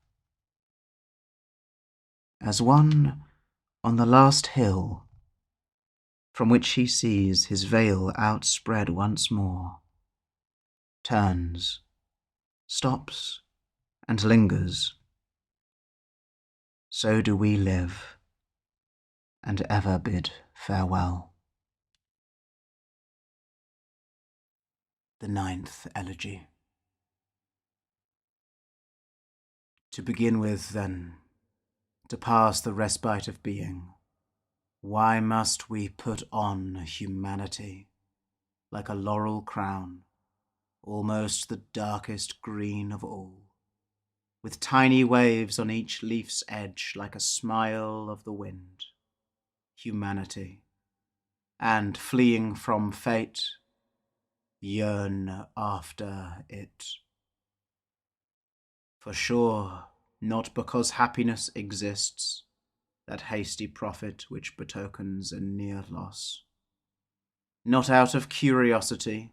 As one on the last hill, from which he sees his veil outspread once more, turns, stops, and lingers, so do we live, and ever bid farewell. The 9th Elegy. To begin with, then, to pass the respite of being, Why must we put on humanity like a laurel crown, almost the darkest green of all, with tiny waves on each leaf's edge like a smile of the wind? Humanity, and fleeing from fate, yearn after it. For sure, not because happiness exists, that hasty profit which betokens a near loss. Not out of curiosity,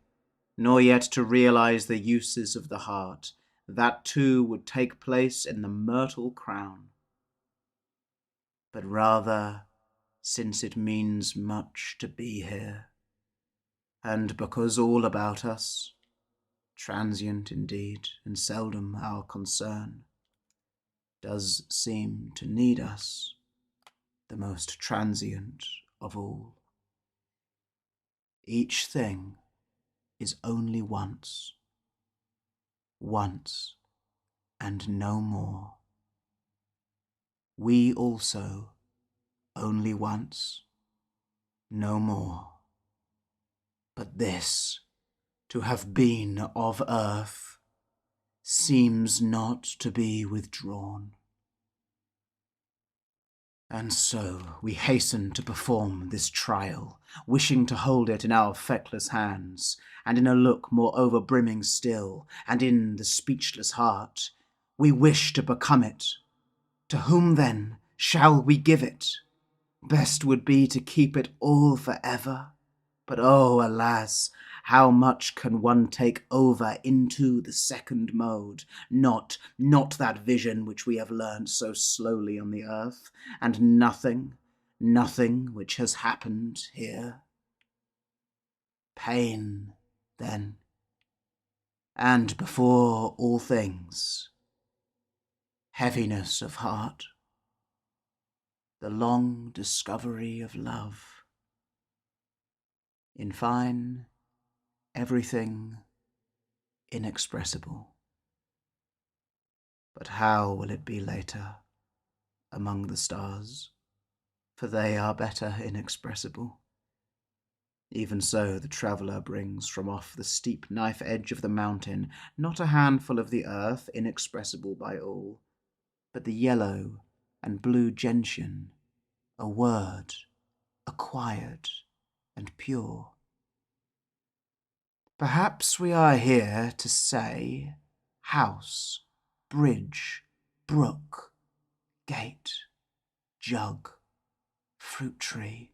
nor yet to realize the uses of the heart, that too would take place in the myrtle crown, but rather since it means much to be here, and because all about us, transient indeed and seldom our concern, does seem to need us, the most transient of all. Each thing is only once, once and no more. We also only once, no more. But this, to have been of earth, seems not to be withdrawn. And so we hasten to perform this trial, wishing to hold it in our feckless hands, and in a look more overbrimming still, and in the speechless heart, we wish to become it. To whom then shall we give it? Best would be to keep it all for ever. But oh, alas, how much can one take over into the second mode? Not that vision which we have learnt so slowly on the earth, and nothing which has happened here. Pain, then, and before all things, heaviness of heart, the long discovery of love. In fine, everything inexpressible. But how will it be later among the stars? For they are better inexpressible. Even so the traveller brings from off the steep knife edge of the mountain not a handful of the earth inexpressible by all, but the yellow and blue gentian, a word, acquired and pure. Perhaps we are here to say house, bridge, brook, gate, jug, fruit tree,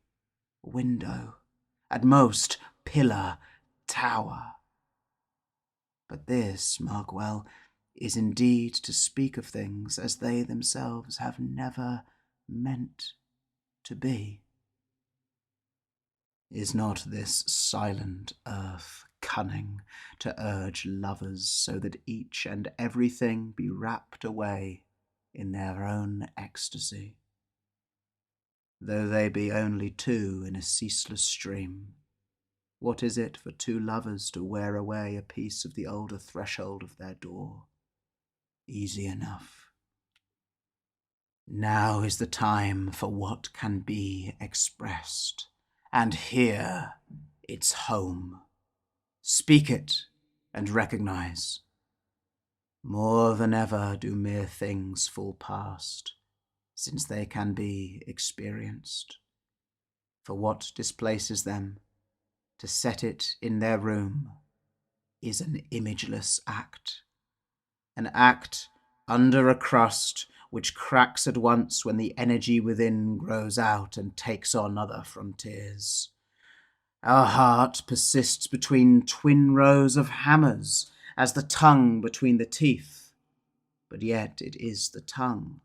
window, at most pillar, tower. But this, mark well, is indeed to speak of things as they themselves have never meant to be. Is not this silent earth cunning to urge lovers so that each and everything be wrapped away in their own ecstasy? Though they be only two in a ceaseless stream, what is it for two lovers to wear away a piece of the older threshold of their door? Easy enough. Now is the time for what can be expressed, and here its home. Speak it and recognize. More than ever do mere things fall past, since they can be experienced. For what displaces them, to set it in their room, is an imageless act. An act under a crust which cracks at once when the energy within grows out and takes on other frontiers. Our heart persists between twin rows of hammers, as the tongue between the teeth, but yet it is the tongue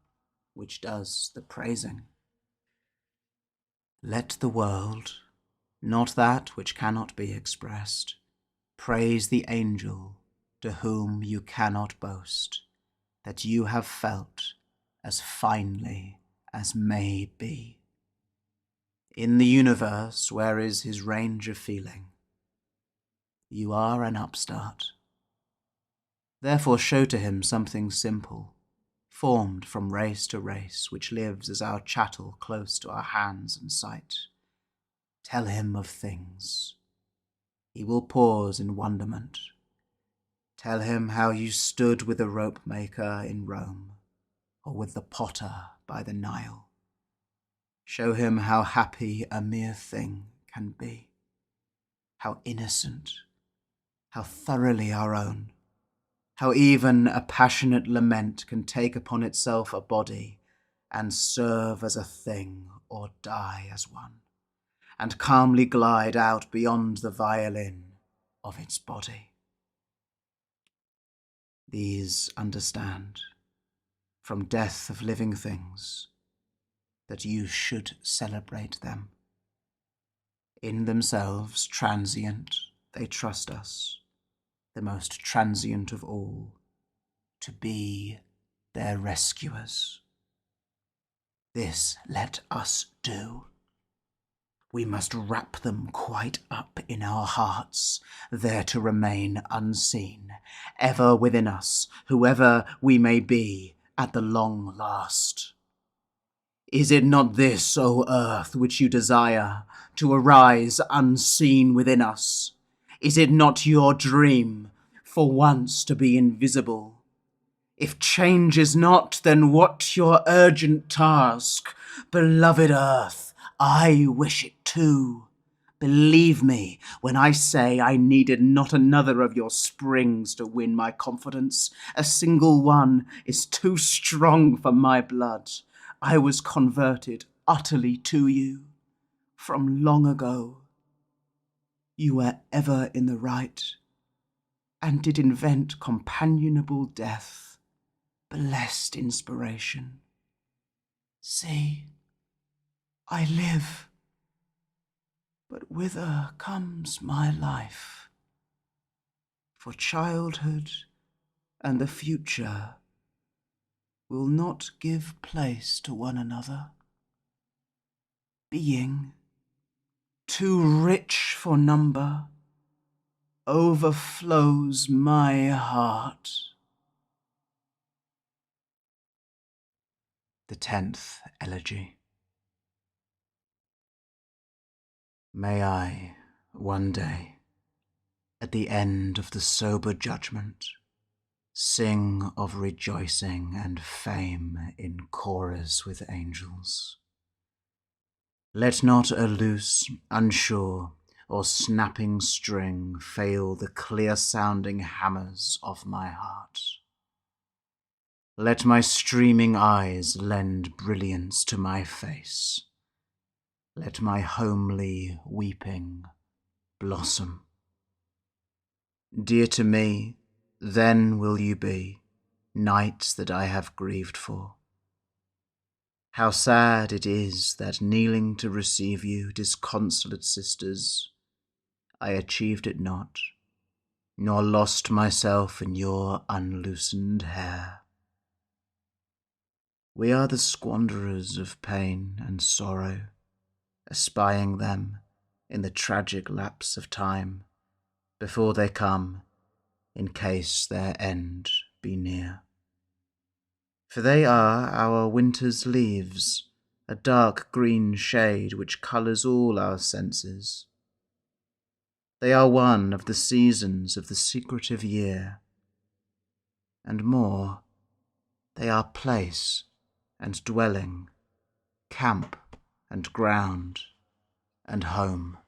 which does the praising. Let the world, not that which cannot be expressed, praise the angel to whom you cannot boast, that you have felt as finely as may be. In the universe, where is his range of feeling? You are an upstart. Therefore show to him something simple, formed from race to race, which lives as our chattel close to our hands and sight. Tell him of things. He will pause in wonderment. Tell him how you stood with the rope maker in Rome, or with the potter by the Nile. Show him how happy a mere thing can be, how innocent, how thoroughly our own, how even a passionate lament can take upon itself a body and serve as a thing or die as one, and calmly glide out beyond the violin of its body. These understand, from death of living things, that you should celebrate them. In themselves transient, they trust us, the most transient of all, to be their rescuers. This let us do. We must wrap them quite up in our hearts, there to remain unseen, ever within us, whoever we may be at the long last. Is it not this, O earth, which you desire, to arise unseen within us? Is it not your dream, for once to be invisible? If change is not, then what your urgent task? Beloved earth, I wish it too. Believe me when I say I needed not another of your springs to win my confidence. A single one is too strong for my blood. I was converted utterly to you from long ago. You were ever in the right, and did invent companionable death, blessed inspiration. See, I live, but whither comes my life? For childhood and the future will not give place to one another. Being, too rich for number, overflows my heart. The 10th Elegy. May I, one day, at the end of the sober judgment, sing of rejoicing and fame in chorus with angels. Let not a loose, unsure, or snapping string fail the clear-sounding hammers of my heart. Let my streaming eyes lend brilliance to my face. Let my homely weeping blossom. Dear to me, then will you be, nights that I have grieved for. How sad it is that kneeling to receive you, disconsolate sisters, I achieved it not, nor lost myself in your unloosened hair. We are the squanderers of pain and sorrow, espying them in the tragic lapse of time, before they come, in case their end be near. For they are our winter's leaves, a dark green shade which colours all our senses. They are one of the seasons of the secretive year, and more, they are place and dwelling, camp and ground and home.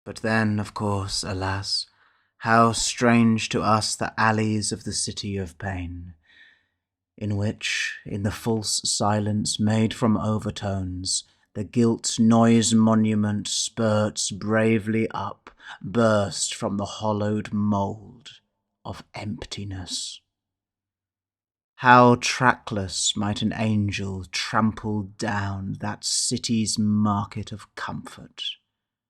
But then, of course, alas, how strange to us the alleys of the city of pain, in which, in the false silence made from overtones, the gilt noise monument spurts bravely up, burst from the hollowed mould of emptiness. How trackless might an angel trample down that city's market of comfort,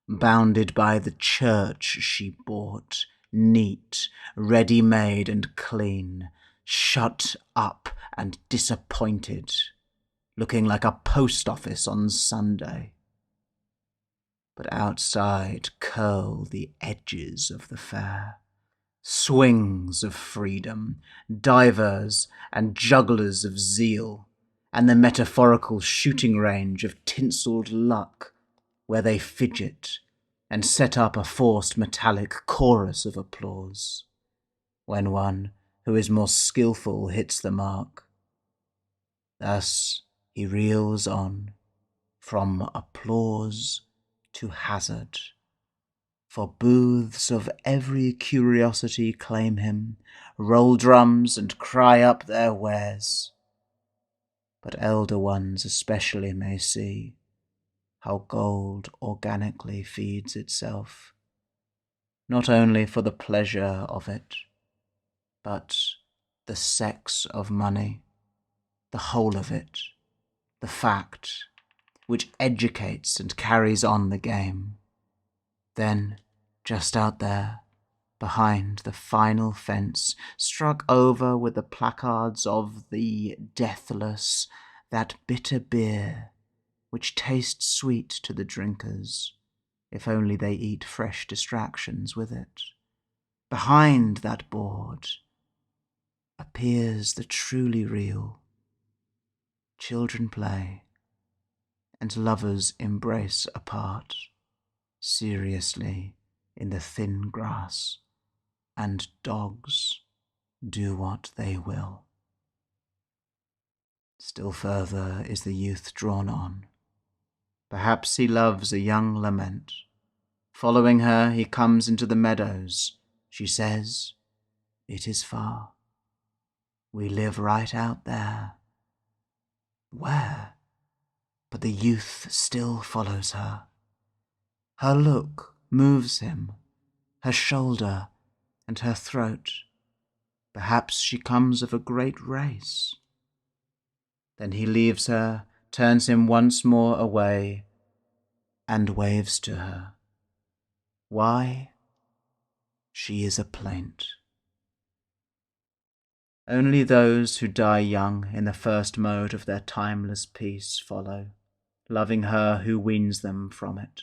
bounded by the church she bought, neat, ready-made and clean, shut up and disappointed, looking like a post office on Sunday. But outside curl the edges of the fair, swings of freedom, divers and jugglers of zeal, and the metaphorical shooting range of tinselled luck, where they fidget and set up a forced metallic chorus of applause, when one who is more skilful hits the mark. Thus he reels on, from applause to hazard, for booths of every curiosity claim him, roll drums and cry up their wares. But elder ones especially may see how gold organically feeds itself, not only for the pleasure of it, but the sex of money, the whole of it, the fact which educates and carries on the game. Then, just out there, behind the final fence, struck over with the placards of the deathless, that bitter beer which tastes sweet to the drinkers, if only they eat fresh distractions with it. Behind that board appears the truly real. Children play, and lovers embrace apart, seriously in the thin grass, and dogs do what they will. Still further is the youth drawn on. Perhaps he loves a young lament. Following her, he comes into the meadows. She says, "It is far. We live right out there." Where? But the youth still follows her. Her look moves him, her shoulder and her throat. Perhaps she comes of a great race. Then he leaves her, turns him once more away, and waves to her. Why? She is a plaint. Only those who die young in the first mode of their timeless peace follow, loving her who weans them from it.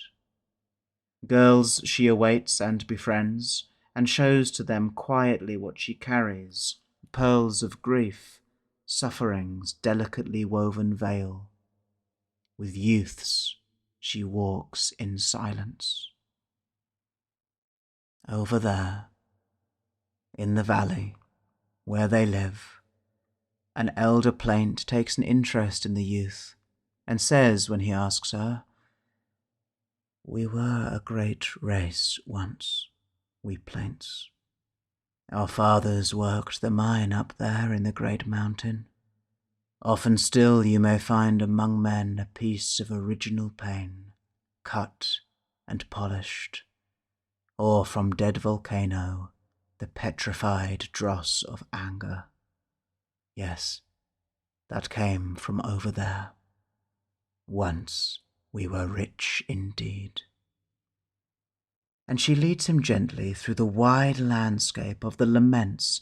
Girls she awaits and befriends, and shows to them quietly what she carries, pearls of grief, suffering's delicately woven veil. With youths she walks in silence. Over there, in the valley, where they live, an elder plaint takes an interest in the youth, and says when he asks her, "We were a great race once, we plaints. Our fathers worked the mine up there in the great mountain. Often still you may find among men a piece of original pain, cut and polished, or from dead volcano the petrified dross of anger. Yes, that came from over there. Once we were rich indeed." And she leads him gently through the wide landscape of the laments,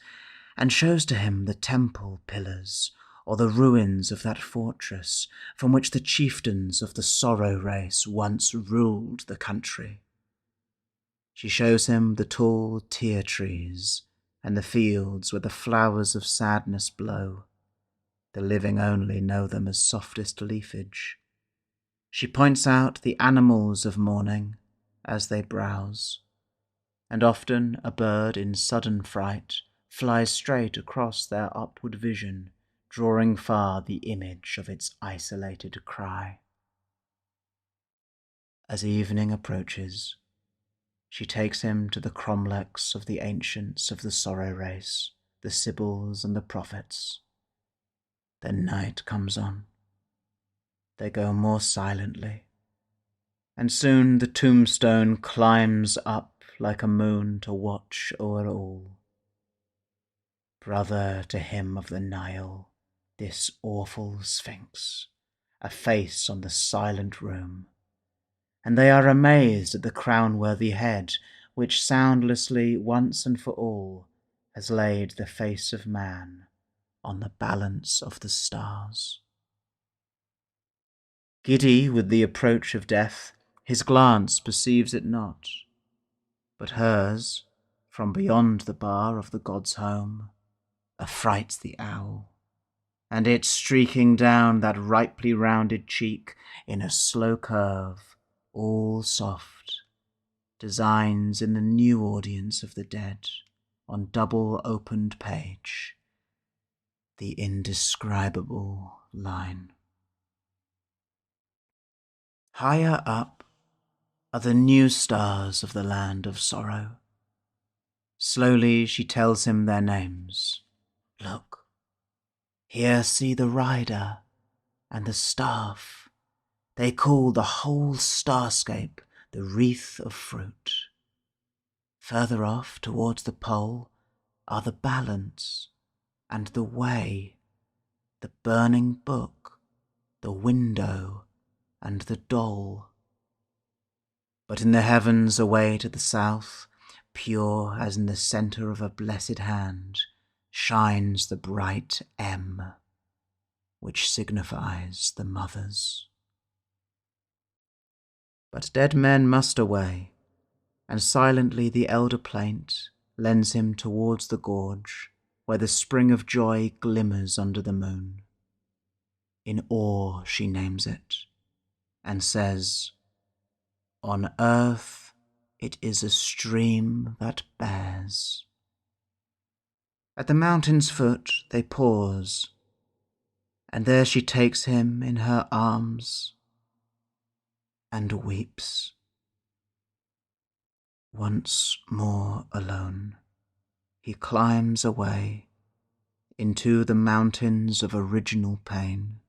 and shows to him the temple pillars, or the ruins of that fortress from which the chieftains of the sorrow race once ruled the country. She shows him the tall tear trees, and the fields where the flowers of sadness blow. The living only know them as softest leafage. She points out the animals of morning as they browse, and often a bird in sudden fright flies straight across their upward vision, drawing far the image of its isolated cry. As evening approaches, she takes him to the cromlechs of the ancients of the sorrow race, the sibyls and the prophets. Then night comes on. They go more silently, and soon the tombstone climbs up like a moon to watch o'er all. Brother to him of the Nile, this awful sphinx, a face on the silent room, and they are amazed at the crown-worthy head which soundlessly once and for all has laid the face of man on the balance of the stars. Giddy with the approach of death, his glance perceives it not, but hers, From beyond the bar of the god's home affrights the owl, and it streaking down that ripely rounded cheek in a slow curve, all soft, designs in the new audience of the dead, on double opened page, the indescribable line. Higher up are the new stars of the land of sorrow. Slowly she tells him their names. Look, here see the rider and the staff. They call the whole starscape the wreath of fruit. Further off towards the pole are the balance and the way, the burning book, the window and the doll. But in the heavens away to the south, pure as in the centre of a blessed hand, shines the bright M, which signifies the mothers. But dead men must away, and silently the elder plaint lends him towards the gorge, where the spring of joy glimmers under the moon. In awe she names it, and says, on earth it is a stream that bears. At the mountain's foot they pause, and there she takes him in her arms and weeps. Once more alone, he climbs away into the mountains of original pain,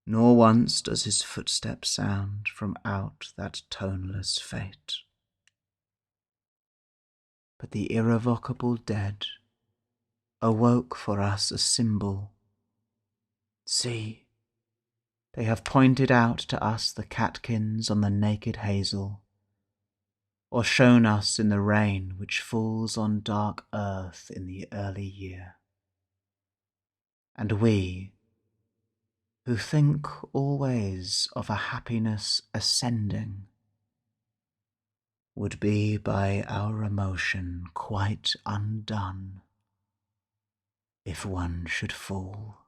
nor once does his footstep sound from out that toneless fate. But the irrevocable dead awoke for us a symbol. See, they have pointed out to us the catkins on the naked hazel, or shown us in the rain which falls on dark earth in the early year. And we, who think always of a happiness ascending, would be by our emotion quite undone if one should fall.